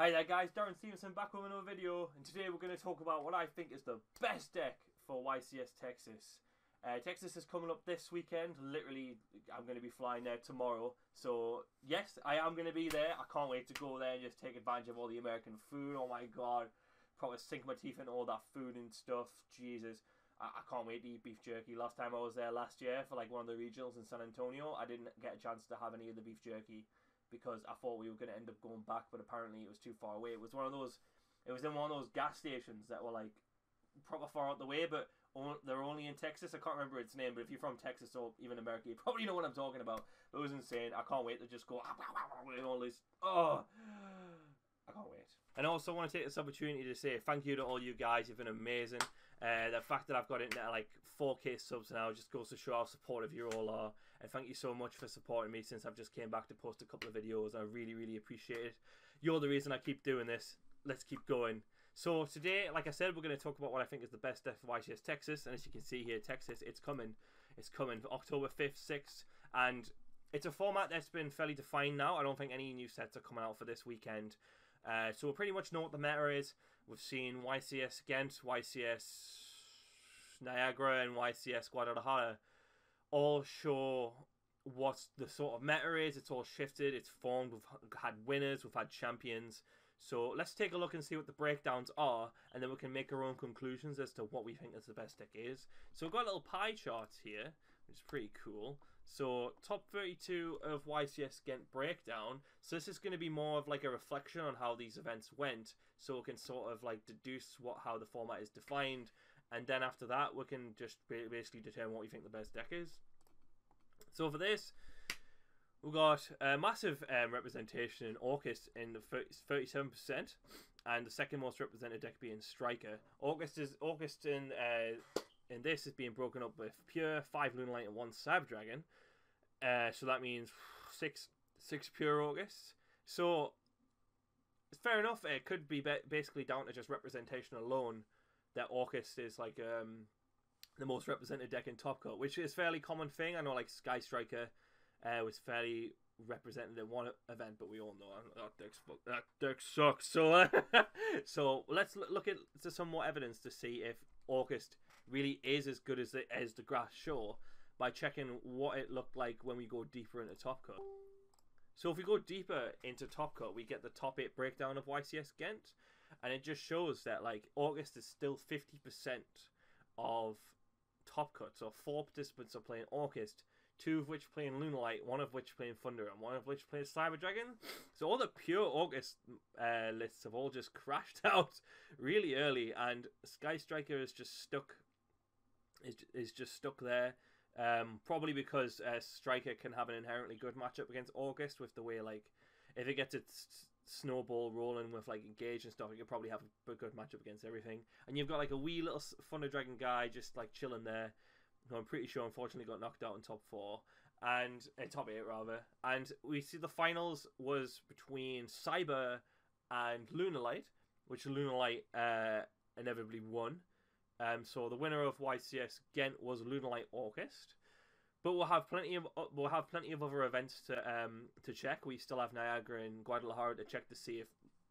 Hi there guys, Darren Stevenson back with another video, and today we're going to talk about what I think is the best deck for YCS Texas. Texas is coming up this weekend. Literally, I'm going to be flying there tomorrow. So yes, I am going to be there. I can't wait to go there and just take advantage of all the American food. Oh my god, probably sink my teeth into all that food and stuff. Jesus, I can't wait to eat beef jerky. Last time I was there last year for like one of the regionals in San Antonio, I didn't get a chance to have any of the beef jerky, because I thought we were going to end up going back, but apparently it was too far away. It was in one of those gas stations that were like proper far out the way, but they're only in Texas. I can't remember its name, but if you're from Texas or even America, you probably know what I'm talking about. It was insane. I can't wait to just go and all this. Oh, I can't wait. And I also want to take this opportunity to say thank you to all you guys. You've been amazing. The fact that I've got into like 4K subs now just goes to show how supportive you all are. And thank you so much for supporting me since I've just came back to post a couple of videos. I really, really appreciate it. You're the reason I keep doing this. Let's keep going. So today, like I said, we're going to talk about what I think is the best deck for YCS Texas. And as you can see here, Texas, it's coming. It's coming October 5th, 6th. And it's a format that's been fairly defined now. I don't think any new sets are coming out for this weekend. So we pretty much know what the meta is. We've seen YCS Ghent, YCS Niagara, and YCS Guadalajara all show what the sort of meta is. It's all shifted, it's formed, we've had winners, we've had champions. So let's take a look and see what the breakdowns are, and then we can make our own conclusions as to what we think is the best deck is. So we've got little pie charts here, which is pretty cool. So top 32 of YCS Ghent breakdown. So this is going to be more of like a reflection on how these events went, so we can sort of like deduce how the format is defined, and then after that we can just basically determine what we think the best deck is. So for this, we've got a massive representation in August in the 37%, and the second most represented deck being Striker. August in this is being broken up with Pure, 5 Lunalight, and 1 Cyber Dragon. So that means six Pure August. So it's fair enough. It could be basically down to just representation alone that August is like the most represented deck in Top Cut, which is a fairly common thing. I know like Sky Striker was fairly represented in one event, but we all know that deck sucks. So so let's look at some more evidence to see if August really is as good as the graphs show by checking what it looked like when we go deeper into Top Cut. So if we go deeper into Top Cut, we get the top 8 breakdown of YCS Ghent, and it just shows that like August is still 50% of Top Cut. So 4 participants are playing August, 2 of which playing Lunalight, 1 of which playing Thunder, and 1 of which playing Cyber Dragon. So all the pure August lists have all just crashed out really early, and Sky Striker is just stuck. Is just stuck there. Probably because Striker can have an inherently good matchup against August, with the way like if it gets its snowball rolling with like Engage and stuff, it could probably have a good matchup against everything. And you've got like a wee little Thunder Dragon guy just like chilling there, who I'm pretty sure unfortunately got knocked out in top 4 and top 8 rather. And we see the finals was between Cyber and Lunalight, which Lunalight inevitably won. So the winner of YCS Ghent was Lunalight August. But we'll have plenty of other events to check. We still have Niagara and Guadalajara to check to see if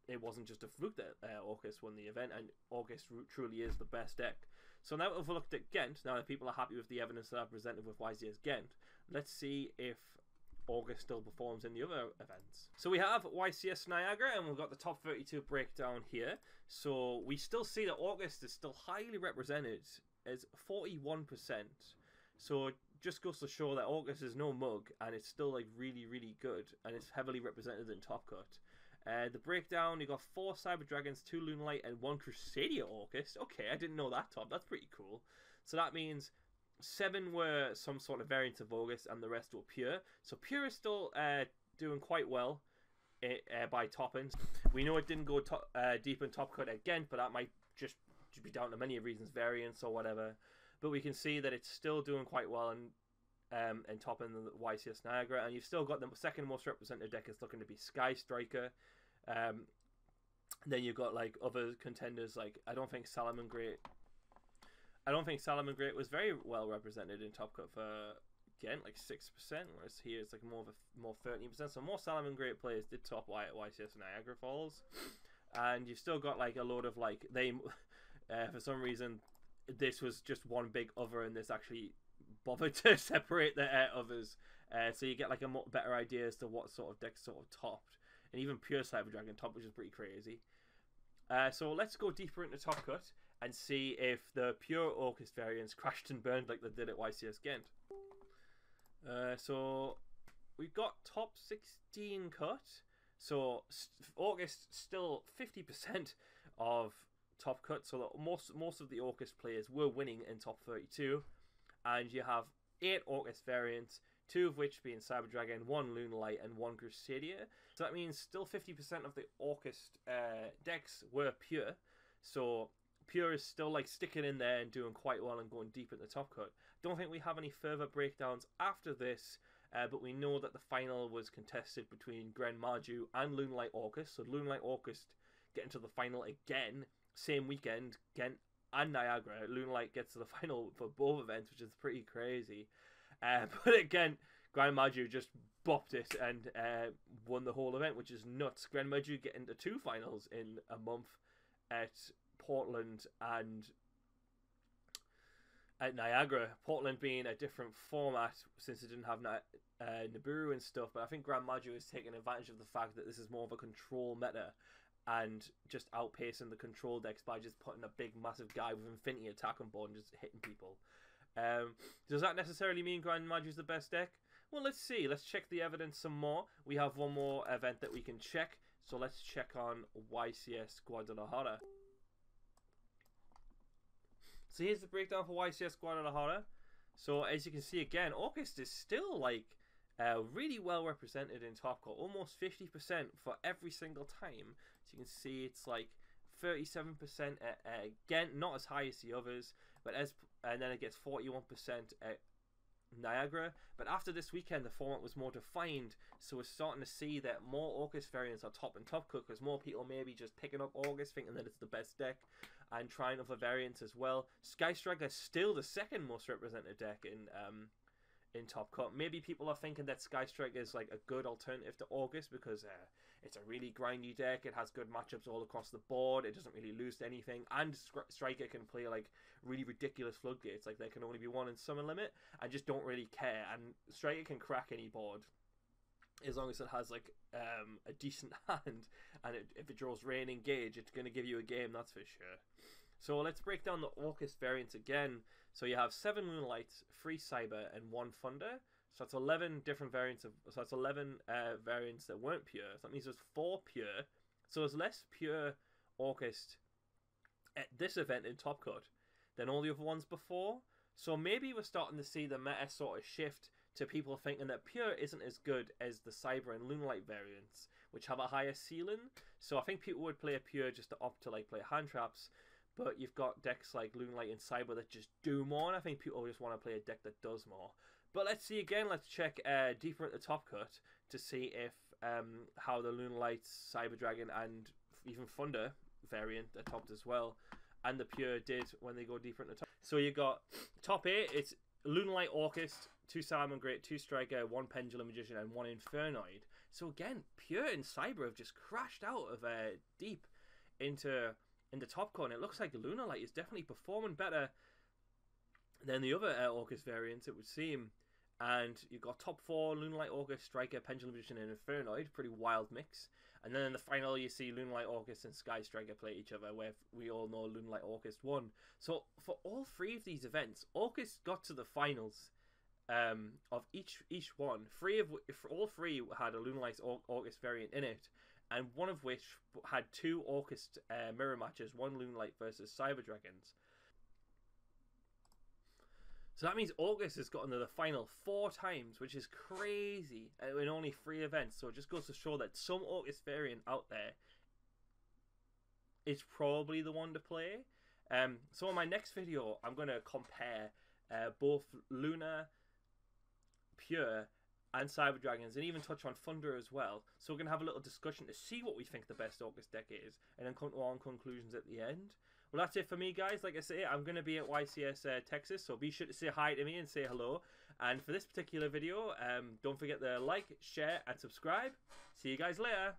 it wasn't just a fluke that August won the event, and August truly is the best deck. So now we've looked at Ghent. Now that people are happy with the evidence that I've presented with YCS Ghent, let's see if August still performs in the other events. So we have YCS Niagara, and we've got the top 32 breakdown here. So we still see that August is still highly represented as 41%. So it just goes to show that August is no mug, and it's still like really, really good, and it's heavily represented in Top Cut. The breakdown, you got 4 Cyber Dragons, 2 Lunalight, and 1 Crusadia August. Okay, I didn't know that, Tom. That's pretty cool. So that means 7 were some sort of variant of August, and the rest were Pure. So Pure is still doing quite well by top-ins. We know it didn't go deep in Top Cut again, but that might just be down to many reasons, variants or whatever. But we can see that it's still doing quite well in top in the YCS Niagara, and you've still got the second most represented deck is looking to be Sky Striker. Then you've got like other contenders like I don't think Salamangreat was very well represented in Top Cut for again, like 6%, whereas here it's like more 13%. So more Salamangreat players did top YCS Niagara Falls, and you've still got like a load of like they, for some reason, this was just one big other, and this actually bothered to separate the others, so you get like a better idea as to what sort of decks sort of topped, and even pure Cyber Dragon top, which is pretty crazy. So let's go deeper into Top Cut and see if the pure Orcust variants crashed and burned like they did at YCS Ghent. So we've got top 16 cut. So Orcust still 50% of top cut. So most of the Orcust players were winning in top 32, and you have 8 Orcust variants, 2 of which being Cyber Dragon, 1 Lunalight, and 1 Crusadia. So that means still 50% of the Orcust decks were pure. So pure is still like sticking in there and doing quite well and going deep in the top cut. Don't think we have any further breakdowns after this, but we know that the final was contested between Gren Maju and Lunalight Orcust. So Lunalight Orcust get into the final again, same weekend, Ghent and Niagara. Lunalight gets to the final for both events, which is pretty crazy. But again, Gren Maju just bopped it and won the whole event, which is nuts. Gren Maju get into 2 finals in a month at Portland and at Niagara. Portland being a different format since it didn't have Nibiru and stuff, but I think Gren Maju is taking advantage of the fact that this is more of a control meta and just outpacing the control decks by just putting a big massive guy with infinity attack on board and just hitting people. Does that necessarily mean Gren Maju is the best deck? Well, let's see. Let's check the evidence some more. We have one more event that we can check. So let's check on YCS Guadalajara. So here's the breakdown for YCS Guadalajara. So as you can see again, Orcust is still like really well represented in top cut, almost 50% for every single time. So you can see it's like 37% at Ghent, not as high as the others, but and then it gets 41% at Niagara. But after this weekend, the format was more defined, so we're starting to see that more Orcust variants are top and top cut, because more people may be just picking up Orcust thinking that it's the best deck and trying other variants as well. Sky Striker is still the second most represented deck in top cut. Maybe people are thinking that Sky Striker is like a good alternative to Orcust because it's a really grindy deck. It has good matchups all across the board. It doesn't really lose to anything, and Striker can play like really ridiculous floodgates. Like there can only be 1 in Summon Limit. I just don't really care, and Striker can crack any board as long as it has like a decent hand, and if it draws Rain Engage, it's going to give you a game, that's for sure. So let's break down the Orcust variants again. So you have 7 Lunalights, 3 Cyber, and 1 Thunder. So that's 11 different variants of. So that's 11 variants that weren't pure. So that means there's 4 pure. So there's less pure Orcust at this event in Top Cut than all the other ones before. So maybe we're starting to see the meta sort of shift to people thinking that pure isn't as good as the Cyber and Lunalight variants, which have a higher ceiling. So I think people would play a pure just to opt to like play hand traps. But you've got decks like Lunalight and Cyber that just do more, and I think people just want to play a deck that does more. But let's see again, let's check deeper at the top cut to see if how the Lunalight, Cyber Dragon, and even Thunder variant are topped as well, and the pure did when they go deeper at the top. So you got top 8, it's Lunalight Orcust, 2 Salamangreat, 2 Striker, 1 Pendulum Magician, and 1 Infernoid. So again, pure and Cyber have just crashed out of deep into in the top cut, and it looks like Lunalight is definitely performing better than the other Orcust variants, it would seem. And you've got top 4, Lunalight, Orcust, Striker, Pendulum Magician, and Infernoid. Pretty wild mix. And then in the final, you see Lunalight, Orcust, and Sky Striker play each other, where we all know Lunalight, Orcust won. So for all 3 of these events, Orcust got to the finals of each one. All 3 had a Lunalight Orcust variant in it, and one of which had 2 Orcust mirror matches, 1 Lunalight versus Cyber Dragons. So that means Orcust has gotten to the final 4 times, which is crazy, in only 3 events. So it just goes to show that some Orcust variant out there is probably the one to play. So in my next video, I'm going to compare both Luna, Pure, and Cyber Dragons, and even touch on Thunder as well. So we're going to have a little discussion to see what we think the best Orcust deck is, and then come to our own conclusions at the end. Well, that's it for me, guys. Like I say, I'm going to be at YCS Texas, so be sure to say hi to me and say hello. And for this particular video, don't forget to like, share, and subscribe. See you guys later.